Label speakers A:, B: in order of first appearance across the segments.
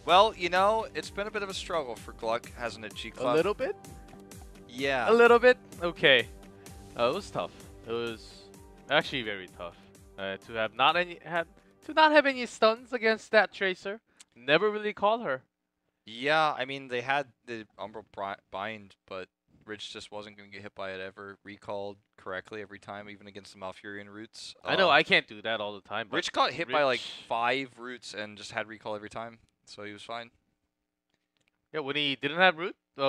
A: Well, you know, it's been a bit of a struggle for GLuck, hasn't it, GLuck?
B: A little bit?
A: Yeah.
B: A little bit? Okay. It was tough. It was actually very tough. To not have any stuns against that Tracer. Never really call her.
A: Yeah, I mean, they had the Umbral bind, but Rich just wasn't going to get hit by it ever. Recalled correctly every time, even against the Malfurion roots.
B: I know I can't do that all the time. But
A: Rich got hit by like
B: Rich-
A: 5 roots and just had recall every time, so he was fine.
B: Yeah, when he didn't have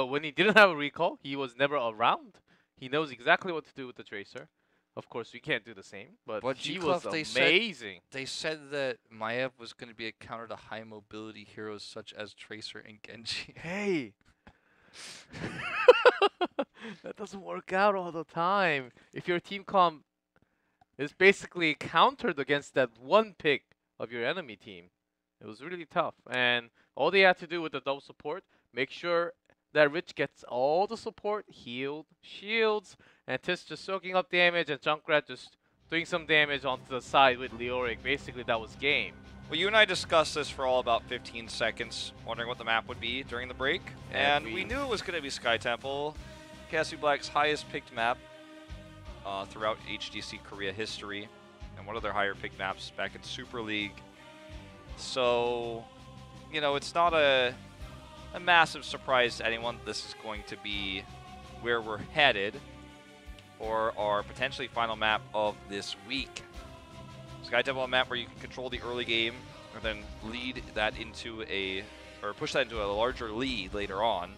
B: when he didn't have a recall, he was never around. He knows exactly what to do with the Tracer. Of course, we can't do the same, but he was amazing.
A: They said that Maiev was going to be a counter to high mobility heroes such as Tracer and Genji.
B: Hey! That doesn't work out all the time. If your team comp is basically countered against that one pick of your enemy team, it was really tough. And all they had to do with the double support, make sure that Rich gets all the support, healed, shields, and Tis just soaking up damage, and Junkrat just doing some damage onto the side with Leoric. Basically, that was game.
A: Well, you and I discussed this for all about 15 seconds, wondering what the map would be during the break. And we knew it was going to be Sky Temple, KSV Black's highest picked map throughout HGC Korea history, and one of their higher picked maps back in Super League. So, you know, it's not a massive surprise to anyone that this is going to be where we're headed, or our potentially final map of this week. Sky Temple, a map where you can control the early game, and then lead that into or push that into a larger lead later on.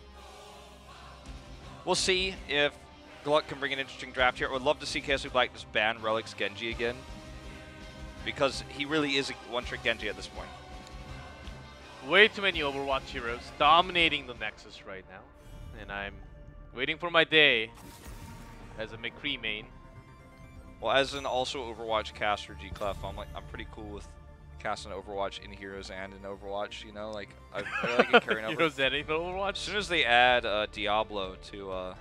A: We'll see if GLuck can bring an interesting draft here. I would love to see KSV Black just ban Relics Genji again, because he really is a one-trick Genji at this point.
B: Way too many Overwatch heroes dominating the Nexus right now, and I'm waiting for my day as a McCree main.
A: Well, as an also Overwatch caster, GLuck, I'm pretty cool with casting Overwatch in Heroes and in Overwatch. You know, like I like it carrying over.
B: Heroes and in Overwatch.
A: As soon as they add Diablo to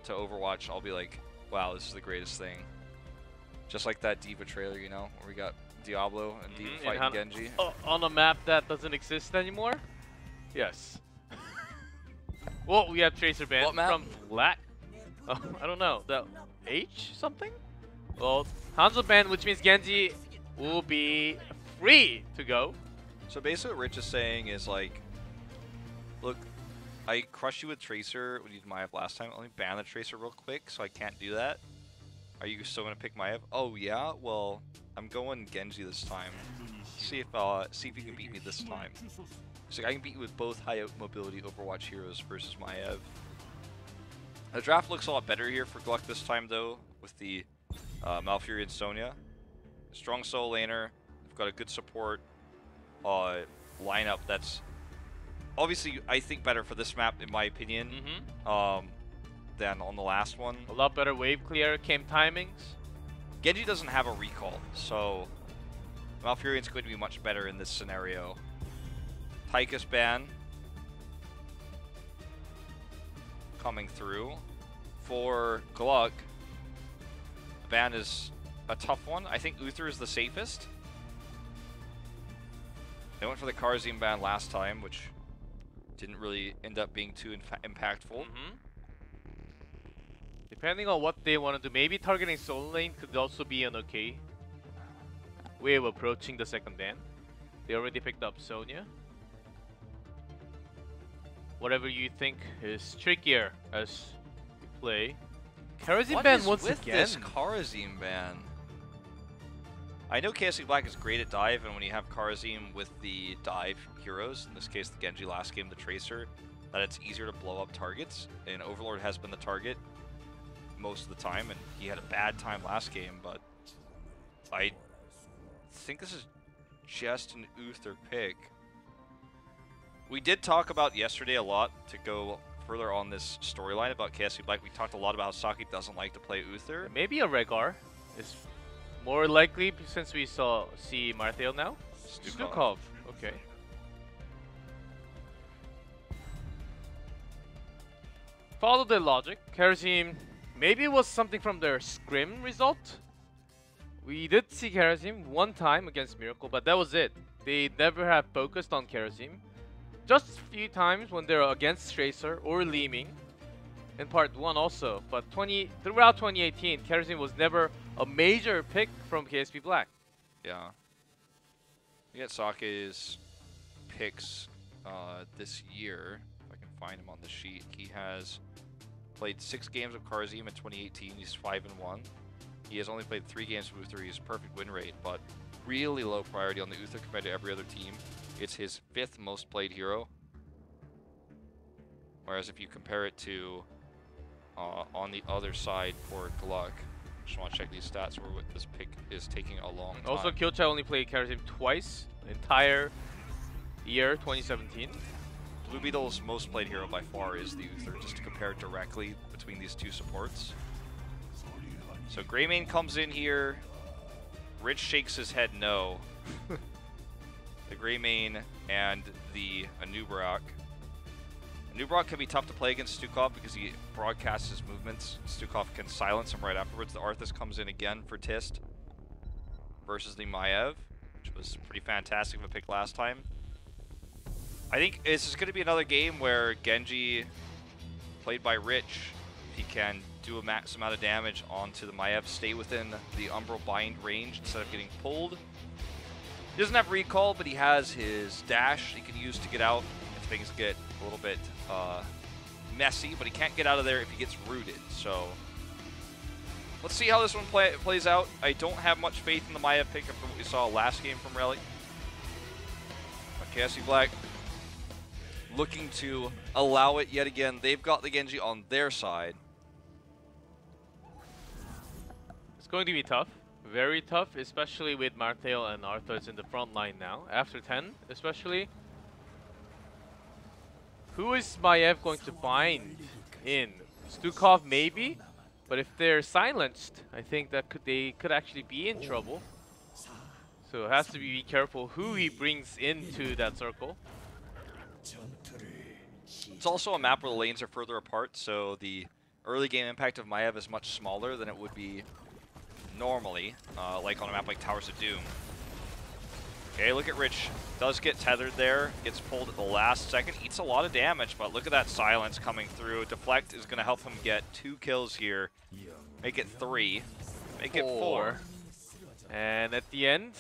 A: Overwatch, I'll be like, wow, this is the greatest thing. Just like that Diva trailer, you know, where we got Diablo and Diva fighting Genji.
B: On a map that doesn't exist anymore? Yes. Well, we have Tracer Band from Black. I don't know. The H something? Well, Hanzo Band, which means Genji will be free to go.
A: So basically what Rich is saying is like, look, I crushed you with Tracer when you did Maiev last time. Let me ban the Tracer real quick so I can't do that. Are you still going to pick Maiev? Oh yeah? Well, I'm going Genji this time. See if you can beat me this time. So I can beat you with both high mobility Overwatch heroes versus Maiev. The draft looks a lot better here for GLuck this time though, with the Malfurion Sonya. Strong solo laner. They've got a good support lineup that's obviously, I think, better for this map in my opinion than on the last one.
B: A lot better wave clear, cam timings.
A: Genji doesn't have a recall, so Malfurion's going to be much better in this scenario. Tychus ban coming through. For GLuck, the ban is a tough one. I think Uther is the safest. They went for the Karazim ban last time, which didn't really end up being too impactful.
B: Depending on what they want to do, maybe targeting solo lane could also be an okay way of approaching the second ban. They already picked up Sonya. Whatever you think is trickier as you play. Karazim ban once again. What is with
A: this Karazim ban? I know KSV Black is great at dive, and when you have Karazim with the dive heroes, in this case the Genji last game, the Tracer, that it's easier to blow up targets, and Overlord has been the target most of the time, and he had a bad time last game, but I think this is just an Uther pick. We did talk about yesterday a lot to go further on this storyline about KSV Black. We talked a lot about how Saki doesn't like to play Uther.
B: Maybe a Rehgar is more likely since we see Marthael now. Stukov. Okay. Follow the logic. Karazim, maybe it was something from their scrim result. We did see Karazim one time against Miracle, but that was it. They never have focused on Karazim. just a few times when they're against Tracer or Leeming in part 1 also, but throughout 2018, Kerosene was never a major pick from KSV Black.
A: Yeah. We get Sake's picks this year. If I can find him on the sheet. He has played 6 games of Karzim in 2018. He's 5-1. He has only played 3 games of Uther. He has a perfect win rate, but really low priority on the Uther compared to every other team. It's his 5th most played hero. Whereas if you compare it to on the other side for GLuck, just want to check these stats where this pick is taking a long time.
B: Also, Kyocha only played Karazim twice, entire year 2017.
A: Blue Beetle's most played hero by far is the Uther, just to compare directly between these two supports. So Greymane comes in here. Rich shakes his head no. The Greymane and the Anub'arak. Anub'arak can be tough to play against Stukov because he broadcasts his movements. Stukov can silence him right afterwards. The Arthas comes in again for Tist versus the Maiev, which was pretty fantastic of a pick last time. I think this is going to be another game where Genji, played by Rich, he can do a max amount of damage onto the Maiev, stay within the Umbral Bind range instead of getting pulled. He doesn't have recall, but he has his dash he can use to get out if things get a little bit messy, but he can't get out of there if he gets rooted. So let's see how this one plays out. I don't have much faith in the Maiev pick after what we saw last game from Relic. But KSV Black looking to allow it yet again. They've got the Genji on their side.
B: It's going to be tough. Very tough, especially with Martel and Arthas in the front line now. After 10, especially. Who is Maiev going to bind in? Stukov maybe, but if they're silenced, I think that they could actually be in trouble. So it has to be careful who he brings into that circle.
A: It's also a map where the lanes are further apart, so the early game impact of Maiev is much smaller than it would be normally, like on a map like Towers of Doom. Okay, look at Rich. Does get tethered there, gets pulled at the last second, eats a lot of damage, but look at that silence coming through. Deflect is going to help him get 2 kills here. Make it 3. Make it 4.
B: And at the end,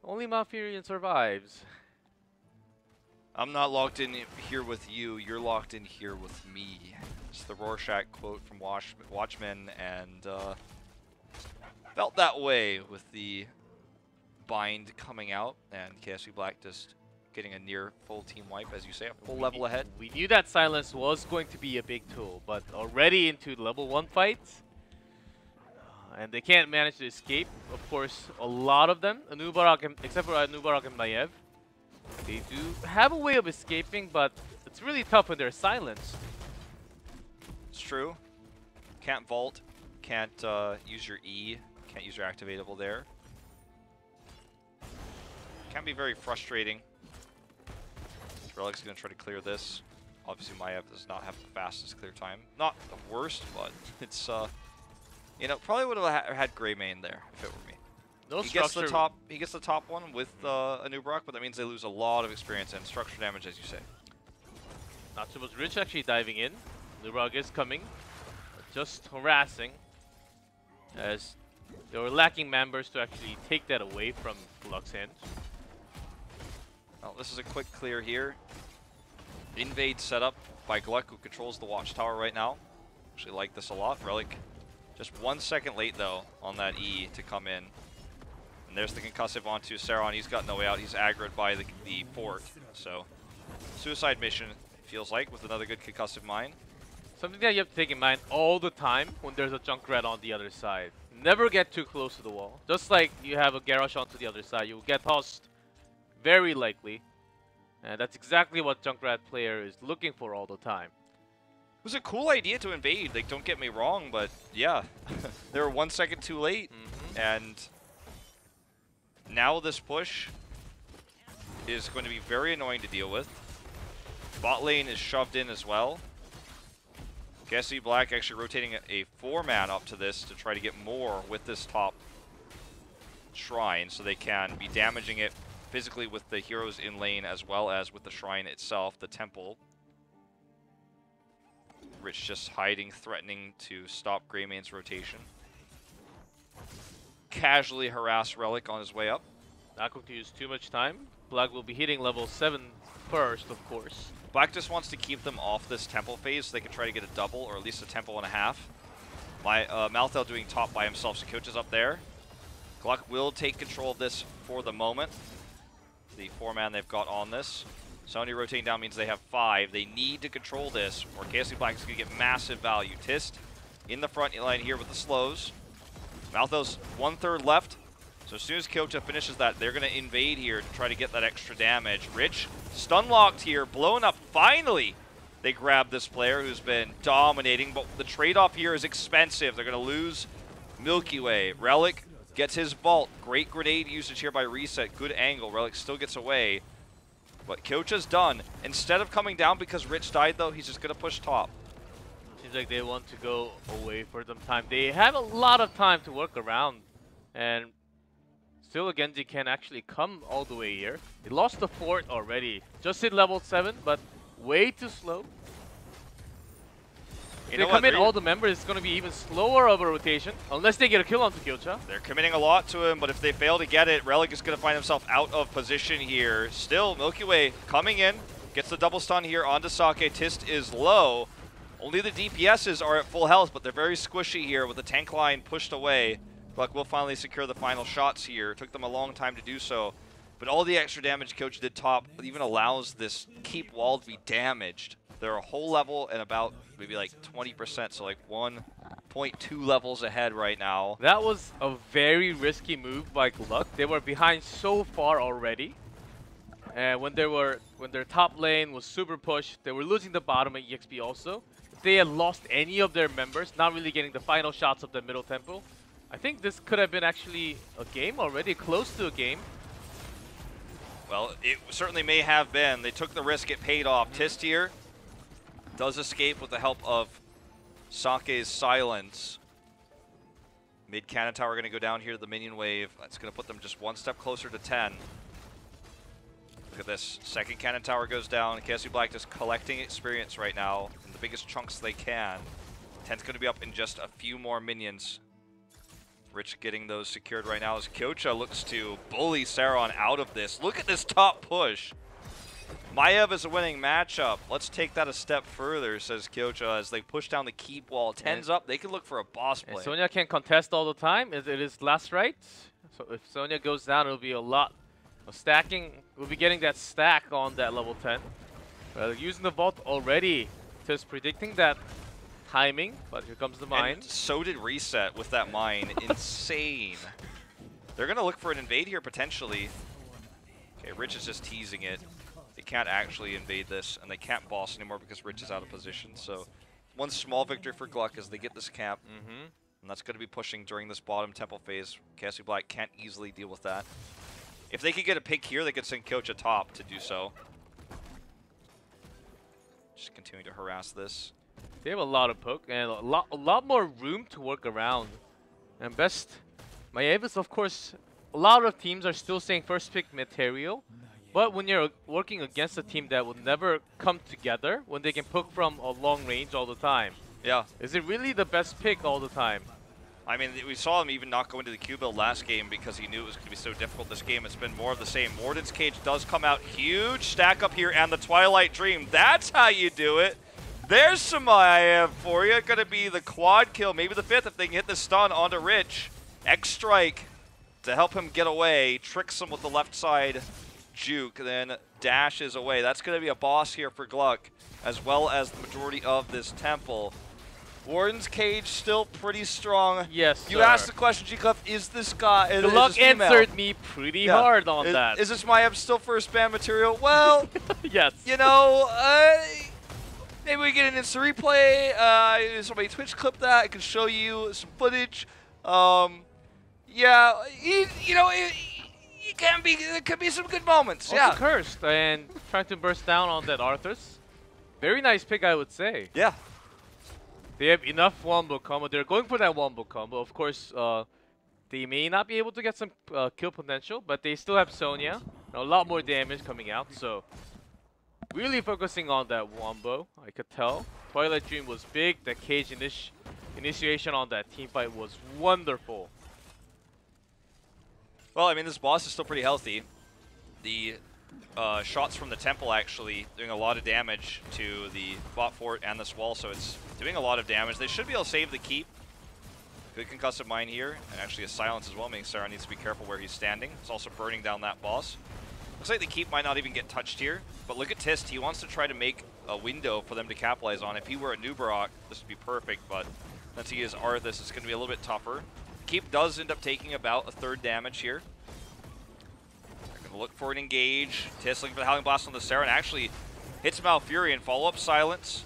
B: only Malfurion survives.
A: I'm not locked in here with you, you're locked in here with me. It's the Rorschach quote from Watchmen, and felt that way with the bind coming out, and KSV Black just getting a near full team wipe, as you say, a full level ahead.
B: We knew that silence was going to be a big tool, but already into level 1 fights, and they can't manage to escape. Of course, a lot of them, except for Anub'arak and Maiev, they do have a way of escaping, but it's really tough when they're silenced.
A: It's true. Can't vault, can't use your E, can't use your activatable there. Can be very frustrating. Relic's going to try to clear this. Obviously, Maiev does not have the fastest clear time. Not the worst, but it's, you know, probably would have had Greymane there if it were me. He gets the top one with Anub'arak, but that means they lose a lot of experience and structure damage, as you say.
B: Not too much. Rich actually diving in. Anub'arak is coming, just harassing, as they were lacking members to actually take that away from GLuck's hand.
A: Well, this is a quick clear here. Invade setup by GLuck, who controls the watchtower right now. Actually like this a lot. Relic just 1 second late, though, on that E to come in. And there's the concussive onto Saron. He's got no way out. He's aggroed by the fort. So, suicide mission, feels like, with another good concussive mine.
B: Something that you have to take in mind all the time when there's a Junkrat on the other side. Never get too close to the wall. Just like you have a Garrosh onto the other side, you'll get tossed very likely. And that's exactly what Junkrat player is looking for all the time.
A: It was a cool idea to invade, like, don't get me wrong, but yeah, they were 1 second too late. And now this push is going to be very annoying to deal with. Bot lane is shoved in as well. KSV Black actually rotating a 4-man up to this to try to get more with this top shrine, so they can be damaging it physically with the heroes in lane as well as with the shrine itself, the temple. Rich just hiding, threatening to stop Greymane's rotation. Casually harass Relic on his way up.
B: Not going to use too much time. Black will be hitting level 7 first, of course.
A: Black just wants to keep them off this temple phase so they can try to get a double or at least a temple and a half. Malthel doing top by himself, so Coach is up there. GLuck will take control of this for the moment. The 4-man they've got on this. Sony rotating down means they have 5. They need to control this, or KSV Black is going to get massive value. Tist in the front line here with the slows. Malthel's 1/3 left. So as soon as Kyoto finishes that, they're going to invade here to try to get that extra damage. Rich, stun locked here, blown up. Finally, they grab this player who's been dominating, but the trade-off here is expensive. They're going to lose Milky Way. Relic gets his vault. Great grenade usage here by Reset. Good angle. Relic still gets away. But Kyocha's done. Instead of coming down because Rich died, though, he's just going to push top.
B: Seems like they want to go away for some time. They have a lot of time to work around. And still, a Genji can actually come all the way here. They lost the fort already. Just hit level 7, but way too slow. If they come in all the members, it's going to be even slower of a rotation. Unless they get a kill onto Kyocha.
A: They're committing a lot to him, but if they fail to get it, Relic is going to find himself out of position here. Still, Milky Way coming in. Gets the double stun here onto Sake. Tist is low. Only the DPSs are at full health, but they're very squishy here with the tank line pushed away. GLuck will finally secure the final shots here. It took them a long time to do so. But all the extra damage Coach did top even allows this keep wall to be damaged. They're a whole level and about maybe like 20%, so like 1.2 levels ahead right now.
B: That was a very risky move by GLuck. They were behind so far already. And when their top lane was super pushed, they were losing the bottom at EXP also. If they had lost any of their members, not really getting the final shots of the middle temple, I think this could have been actually a game already, close to a game.
A: Well, it certainly may have been. They took the risk, it paid off. Tist here does escape with the help of Sake's silence. Mid cannon tower going to go down here to the minion wave. That's going to put them just one step closer to 10. Look at this. Second cannon tower goes down. KSV Black just collecting experience right now in the biggest chunks they can. 10's going to be up in just a few more minions. Rich getting those secured right now as Kyocha looks to bully Saron out of this. Look at this top push. Maiev is a winning matchup. Let's take that a step further, says Kyocha, as they push down the keep wall. 10's up. They can look for a boss play.
B: And Sonya can contest all the time. It is last right. So if Sonya goes down, it'll be a lot of stacking. We'll be getting that stack on that level 10. Using the vault already. Just predicting that timing, but here comes the mine.
A: And so did Reset with that mine. Insane. They're going to look for an invade here, potentially. Okay, Rich is just teasing it. They can't actually invade this, and they can't boss anymore because Rich is out of position. So one small victory for GLuck as they get this camp. And that's going to be pushing during this bottom temple phase. KSV Black can't easily deal with that. If they could get a pick here, they could send Kyocha top to do so. Just continuing to harass this.
B: They have a lot of poke and a lot more room to work around. And best, Maiev, of course, a lot of teams are still saying first pick material. But when you're working against a team that will never come together, when they can poke from a long range all the time.
A: Yeah.
B: Is it really the best pick all the time?
A: I mean, we saw him even not go into the Q build last game because he knew it was going to be so difficult this game. It's been more of the same. Warden's Cage does come out. Huge stack up here, and the Twilight Dream. That's how you do it. There's some Maiev for you. Going to be the quad kill, maybe the 5th if they can hit the stun onto Rich. X strike to help him get away. Tricks him with the left side juke, then dashes away. That's going to be a boss here for GLuck, as well as the majority of this temple. Warden's Cage still pretty strong.
B: Yes,
A: You asked the question, GLuck, is this guy...
B: GLuck answered me pretty hard on that.
A: Is this Maiev still first ban material? Well,
B: yes.
A: You know, maybe we get an instant replay. Somebody Twitch clip that. I can show you some footage. Yeah, you know, it can be. There could be some good moments.
B: Also cursed and trying to burst down on that Arthur's. Very nice pick, I would say.
A: Yeah.
B: They have enough wombo combo. They're going for that wombo combo. Of course, they may not be able to get some kill potential, but they still have Sonya. A lot more damage coming out, so really focusing on that wombo, I could tell. Twilight Dream was big, the cage initiation on that team fight was wonderful.
A: Well, I mean, this boss is still pretty healthy. The shots from the temple actually doing a lot of damage to the bot fort and this wall, so it's doing a lot of damage. They should be able to save the keep. Good concussive mine here, and actually a silence as well, meaning Sarah needs to be careful where he's standing. It's also burning down that boss. Looks like the keep might not even get touched here, but look at Tist. He wants to try to make a window for them to capitalize on. If he were a Nubarok, this would be perfect, but since he is Arthas, it's going to be a little bit tougher. Keep does end up taking about a third damage here. They're going to look for an engage. Tist looking for the Howling Blast on the Sarah, and actually hits Malfurion. Follow-up silence.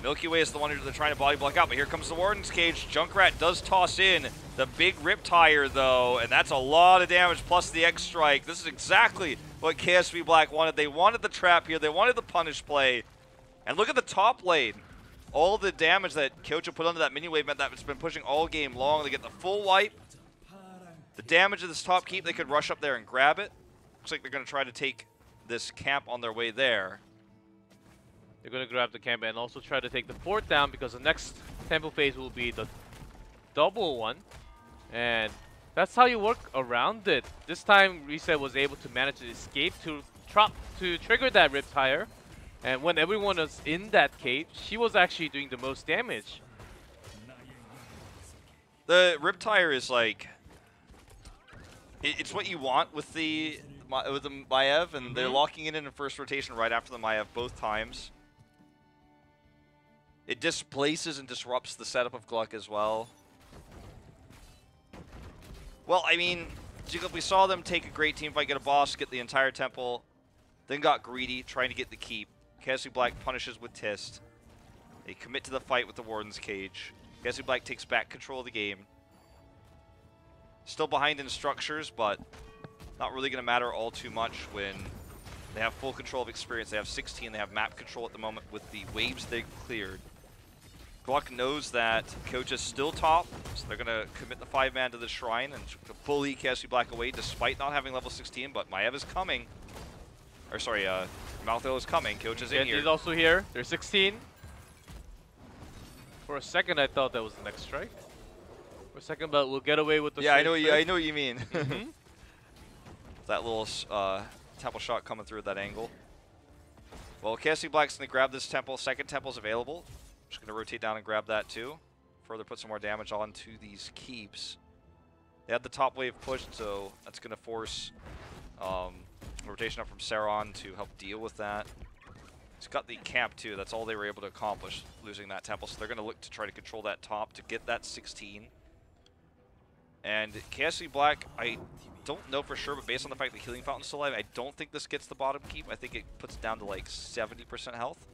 A: Milky Way is the one who's trying to body block out, but here comes the Warden's cage. Junkrat does toss in the big Riptire, though, and that's a lot of damage plus the X-Strike. This is exactly what KSV Black wanted. They wanted the trap here. They wanted the punish play. And look at the top lane. All the damage that Kyoto put onto that mini-wave meant that it's been pushing all game long. They get the full wipe. The damage of this top keep, they could rush up there and grab it. Looks like they're going to try to take this camp on their way there.
B: They're going to grab the camp and also try to take the fort down because the next temple phase will be the double one. And that's how you work around it. This time, Reset was able to manage to escape to trigger that Riptire. And when everyone was in that cave, she was actually doing the most damage.
A: The Riptire is like... It's what you want with the Maiev, and they're locking it in first rotation right after the Maiev both times. It displaces and disrupts the setup of GLuck as well. Well, I mean, we saw them take a great team fight, get a boss, get the entire temple, then got greedy, trying to get the keep. KSV Black punishes with Tist. They commit to the fight with the Warden's cage. KSV Black takes back control of the game. Still behind in structures, but not really going to matter all too much when they have full control of experience. They have 16, they have map control at the moment with the waves they've cleared. GLuck knows that Coach is still top, so they're going to commit the 5-man to the Shrine and to bully KSV Black away despite not having level 16, but Maiev is coming. Or sorry, Malthael is coming, Coach is in here.
B: He's also here, they're 16. For a second I thought that was the next strike. For a second, but we'll get away with the
A: I know what you mean.
B: Mm-hmm.
A: That little temple shot coming through at that angle. Well, KSV Black's going to grab this temple. Second temple's available. Just going to rotate down and grab that too. Further put some more damage onto these keeps. They had the top wave pushed, so that's going to force rotation up from Saron to help deal with that. He's got the camp too. That's all they were able to accomplish, losing that temple. So they're going to look to try to control that top to get that 16. And KSV Black, I don't know for sure, but based on the fact that Healing Fountain's still alive, I don't think this gets the bottom keep. I think it puts it down to like 70% health.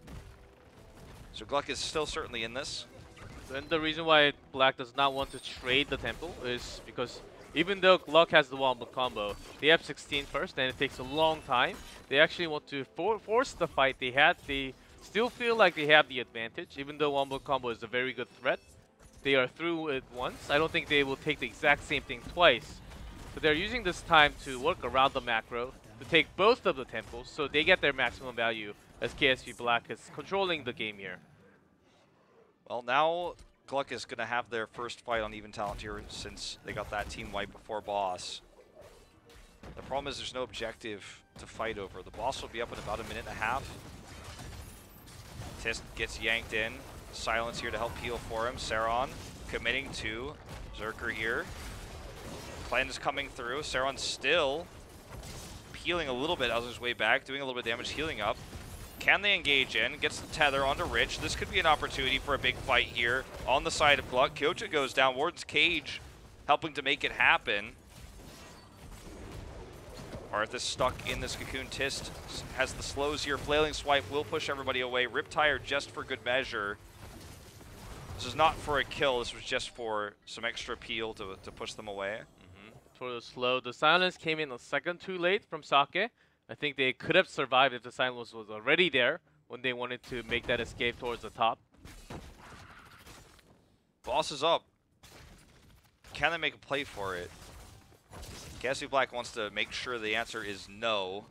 A: So GLuck is still certainly in this.
B: And the reason why Black does not want to trade the temple is because even though GLuck has the wombo combo, they have 16 first, and it takes a long time. They actually want to force the fight they had. They still feel like they have the advantage, even though wombo combo is a very good threat. They are through it once. I don't think they will take the exact same thing twice. But they're using this time to work around the macro, to take both of the temples, so they get their maximum value as KSV Black is controlling the game here.
A: Well, now GLuck is going to have their first fight on even talent here since they got that team wipe before boss. The problem is there's no objective to fight over. The boss will be up in about a minute and a half. Tist gets yanked in. Silence here to help heal for him. Saron committing to Zerker here. Cleanse coming through. Saron still healing a little bit on his way back, doing a little bit of damage, healing up. Can they engage in? Gets the tether onto Rich. This could be an opportunity for a big fight here on the side of GLuck. Kyocha goes down. Warden's cage helping to make it happen. Arthas stuck in this cocoon. Tist has the slows here. Flailing Swipe will push everybody away. Riptire just for good measure. This is not for a kill. This was just for some extra peel to push them away.
B: For the slow, the silence came in a second too late from Sake. I think they could have survived if the silence was already there when they wanted to make that escape towards the top.
A: Boss is up. Can they make a play for it? KSV Black wants to make sure the answer is no.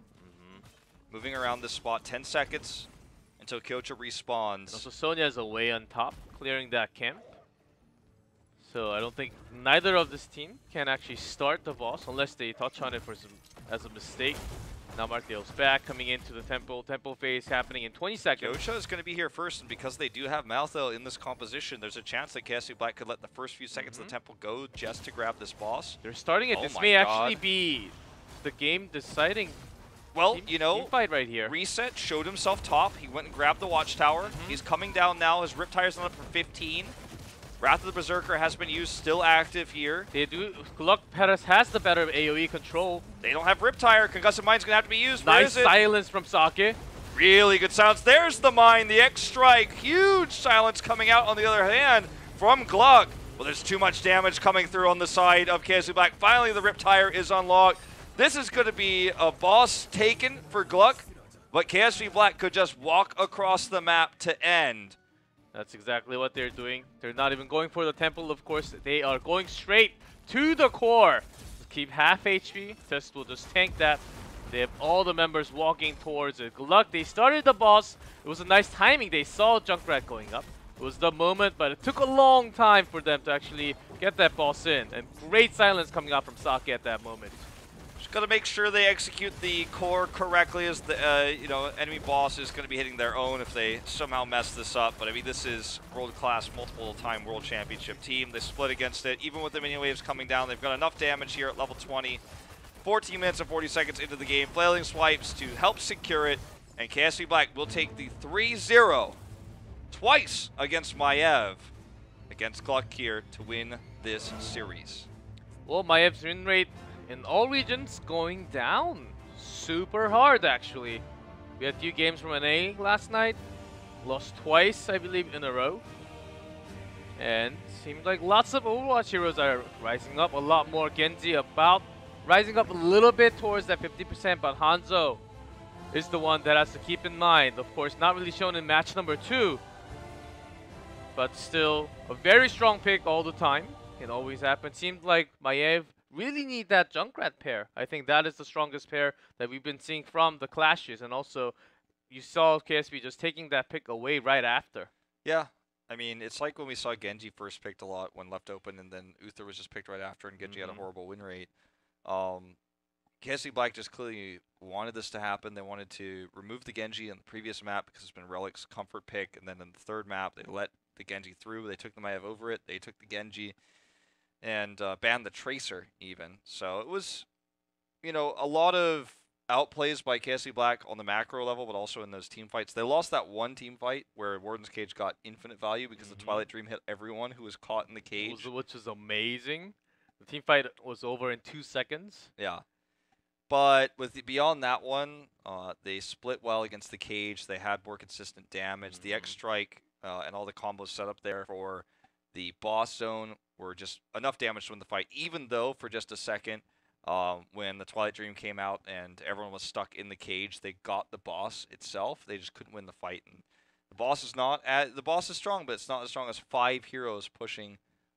A: Moving around this spot, 10 seconds until Kyocha respawns.
B: Also, Sonya is away on top, clearing that camp. So I don't think neither of this team can actually start the boss unless they touch on it for as a mistake. Now Marteo's back, coming into the temple. Temple phase happening in 20 seconds.
A: Kyocha is going to be here first, and because they do have Malthel in this composition, there's a chance that KSV Black could let the first few seconds of the temple go just to grab this boss.
B: They're starting it. This may actually be the game deciding.
A: Well, you know,
B: fight right here.
A: Reset showed himself top. He went and grabbed the watchtower. He's coming down now. His Riptire's not up for 15. Wrath of the Berserker has been used, still active here.
B: They do. GLuck has the better AoE control.
A: They don't have Riptire. Concussive Mine's going to have to be used.
B: Nice silence from Sake.
A: Really good silence. There's the mine, the X-Strike. Huge silence coming out on the other hand from GLuck. Well, there's too much damage coming through on the side of KSV Black. Finally, the Riptire is unlocked. This is going to be a boss taken for GLuck, but KSV Black could just walk across the map to end.
B: That's exactly what they're doing. They're not even going for the temple, of course. They are going straight to the core. Keep half HP. Test will just tank that. They have all the members walking towards it. GLuck, they started the boss. It was a nice timing. They saw Junkrat going up. It was the moment, but it took a long time for them to actually get that boss in. And great silence coming out from Sake at that moment.
A: Just got to make sure they execute the core correctly, as the enemy boss is going to be hitting their own if they somehow mess this up. But I mean, this is world-class, multiple-time world championship team. They split against it. Even with the mini waves coming down, they've got enough damage here at level 20. 14 minutes and 40 seconds into the game. Flailing swipes to help secure it, and KSV Black will take the 3-0 twice against Maiev, against GLuck here to win this series.
B: Well, Maev's win rate in all regions going down super hard, actually. We had a few games from NA last night. Lost twice, I believe, in a row. And seems like lots of Overwatch heroes are rising up. A lot more Genji rising up a little bit towards that 50%, but Hanzo is the one that has to keep in mind. Of course, not really shown in match number 2, but still a very strong pick all the time. Can always happen. Seems like Maiev really need that Junkrat pair. I think that is the strongest pair that we've been seeing from the clashes, and also you saw KSV just taking that pick away right after.
A: Yeah, I mean, it's like when we saw Genji first picked a lot when left open, and then Uther was just picked right after, and Genji had a horrible win rate. KSV Black just clearly wanted this to happen. They wanted to remove the Genji in the previous map because it's been Relic's comfort pick, and then in the third map, they let the Genji through. They took the Maiev over it. They took the Genji and banned the Tracer even. So it was, you know, a lot of outplays by KSV Black on the macro level, but also in those team fights. They lost that one team fight where Warden's cage got infinite value because the Twilight Dream hit everyone who was caught in the cage.
B: Which is amazing. The team fight was over in 2 seconds.
A: Yeah. But beyond that one, they split well against the cage. They had more consistent damage. The X-Strike and all the combos set up there for the boss zone were just enough damage to win the fight, even though for just a second, when the Twilight Dream came out and everyone was stuck in the cage, they got the boss itself. They just couldn't win the fight. And the boss is strong, but it's not as strong as 5 heroes pushing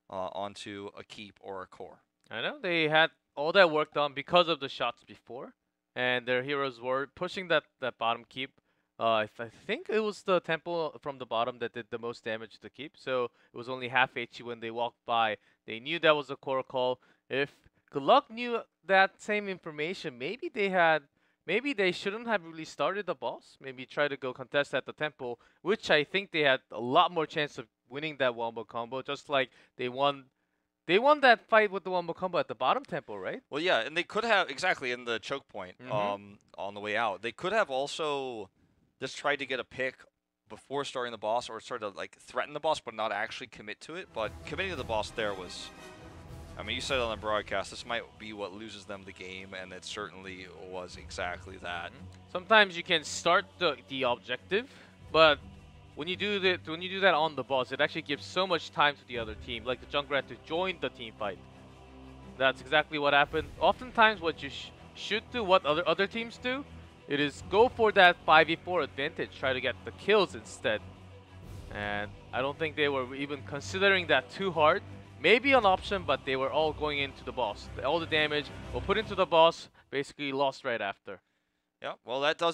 A: onto a keep or a core.
B: I know they had all that work done because of the shots before, and their heroes were pushing that bottom keep. I think it was the temple from the bottom that did the most damage to the keep, so it was only half HP when they walked by. They knew that was a core call. If GLuck knew that same information, maybe they shouldn't have really started the boss. Maybe try to go contest at the temple, which I think they had a lot more chance of winning that wombo combo, just like they won that fight with the wombo combo at the bottom temple, right?
A: Well, yeah, and they could have, exactly, in the choke point on the way out. They could have also just tried to get a pick before starting the boss, or sort of like threaten the boss but not actually commit to it. But committing to the boss there was, I mean, you said on the broadcast, this might be what loses them the game, and it certainly was exactly that.
B: Sometimes you can start the objective, but when you do that on the boss, it actually gives so much time to the other team, like the Junkrat, to join the team fight. That's exactly what happened. Oftentimes, what you should do, what other teams do, it is go for that 5v4 advantage, try to get the kills instead. And I don't think they were even considering that too hard. maybe an option, but they were all going into the boss. All the damage were put into the boss, basically lost right after.
A: Yeah, well, that does it